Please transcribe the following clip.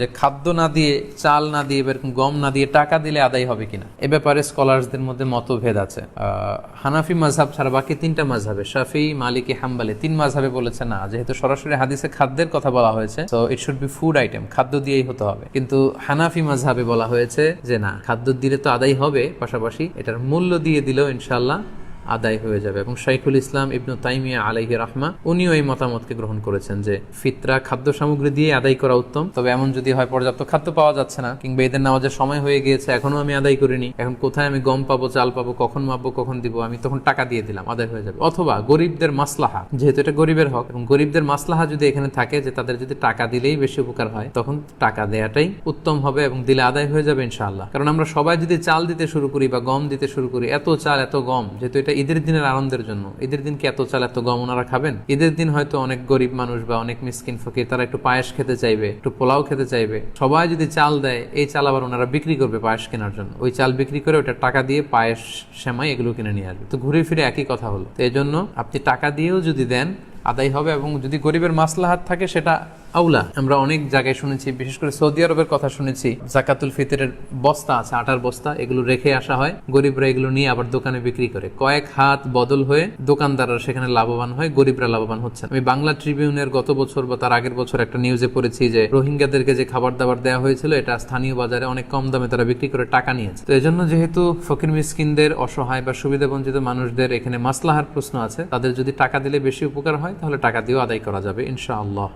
যে খাদ্য না দিয়ে, চাল না দিয়ে, এরকম গম না দিয়ে টাকা দিলে আদায় হবে কিনা, এ ব্যাপারে স্কলারসদের মধ্যে মতভেদ আছে। হানাফি মাযহাব ছাড়া বাকি তিনটা মাযহাবে, শাফিঈ, মালিকি, হাম্বলি, তিন মাযহাবে বলেছে না, যেহেতু সরাসরি হাদিসে খাদ্যের কথা বলা হয়েছে, so it should be food item, খাদ্য দিয়েই হতে হবে। কিন্তু হানাফি মাযহাবে বলা হয়েছে যে না, খাদ্য দিলে তো আদায় হবে, পাশাপাশি এটার মূল্য দিয়ে দিলেও ইনশাআল্লাহ আদায় হয়ে যাবে। এবং শাইখুল ইসলাম ইবনু তাইমিয়া আলাইহি রাহমা উনিও এই মতামতকে গ্রহণ করেছেন যে ফিতরা খাদ্য সামগ্রী দিয়ে আদায় করা উত্তম। তবে এমন যদি হয় পর্যাপ্ত খাদ্য পাওয়া যাচ্ছে না, কিংবা ঈদের নামাজের সময় হয়ে গিয়েছে, এখনো আমি আদায় করিনি, এখন কোথায় আমি গম পাবো, চাল পাবো, কখন মাপবো, কখন দিব, আমি তখন টাকা দিয়ে দিলাম, আদায় হয়ে যাবে। অথবা গরিবদের মাসলাহা, যেহেতু এটা গরিবের হক, এবং গরিবদের মাসলাহা যদি এখানে থাকে যে তাদের যদি টাকা দিলেই বেশি উপকার হয়, তখন টাকা দেয়াটাই উত্তম হবে এবং দিলে আদায় হয়ে যাবে ইনশাআল্লাহ। কারণ আমরা সবাই যদি চাল দিতে শুরু করি বা গম দিতে শুরু করি, এত চাল এত গম, যেহেতু এটা ঈদের দিনের আনন্দের জন্য, ঈদের দিন কি এত চাল এত গম ওনারা খাবেন? ঈদের দিন হয়তো অনেক গরিব মানুষ বা অনেক মিসকিন ফকির তারা একটু পায়েস খেতে চাইবে, একটু পোলাও খেতে চাইবে। সবাই যদি চাল দেয়, এই চাল আবার ওনারা বিক্রি করবে পায়েস কেনার জন্য, ওই চাল বিক্রি করে ওটা টাকা দিয়ে পায়েস, সেমাই এগুলো কিনে নিয়ে আসবে। তো ঘুরে ফিরে একই কথা হলো। তো এই জন্য আপনি টাকা দিয়েও যদি দেন আদায় হবে, এবং যদি গরিবের মাসলাহাত থাকে সেটা আউলা। আমরা অনেক জায়গায় শুনেছি, বিশেষ করে সৌদি আরবের কথা শুনেছি, জাকাতুল ফিতরের বস্তা আছে, আটার বস্তা, এগুলো রেখে আসা হয়, গরিবরা এগুলো নিয়ে আবার দোকানে বিক্রি করে, কয়েক হাত বদল হয়ে দোকানদাররা সেখানে লাভবান হয়, গরিবরা লাভবান হচ্ছে। আমি বাংলা ট্রিবিউনের গত বছর বা তার আগের বছর একটা নিউজে পড়েছি যে রোহিঙ্গাদেরকে যে খাবার দাবার দেওয়া হয়েছিল, এটা স্থানীয় বাজারে অনেক কম দামে তারা বিক্রি করে টাকা নিয়েছে। তো এজন্য যেহেতু ফকির মিসকিনদের, অসহায় বা সুবিধা বঞ্চিত মানুষদের এখানে মাসলাহার প্রশ্ন আছে, তাদের যদি টাকা দিলে বেশি উপকার হয়, তাহলে টাকা দিয়েও আদায় করা যাবে ইনশাআল্লাহ।